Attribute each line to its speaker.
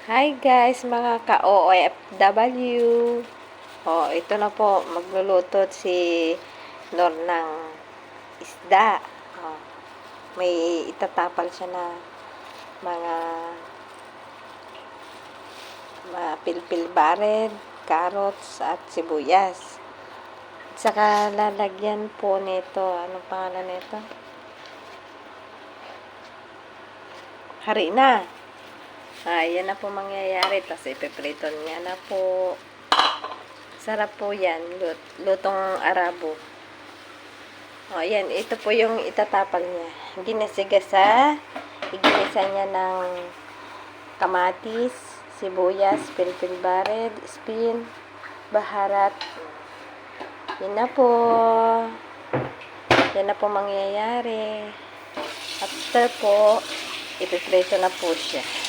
Speaker 1: Hi guys, mga ka-OFW. Oh, ito na po, magluluto si Nor ng isda. Oh, may itatapal siya na mga pilpil bared, carrots at sibuyas. At saka lalagyan po nito, anong pangalan nito? Harina. Yan na po mangyayari. Tapos ipiprito niya na po. Sarap po yan. Lutong Arabo. Ayan. Ito po yung itatapal niya. Ginisa niya ng kamatis, sibuyas, pilpil bared, spin, baharat. Yan na po. Yan na po mangyayari. After po, ipiprito na po siya.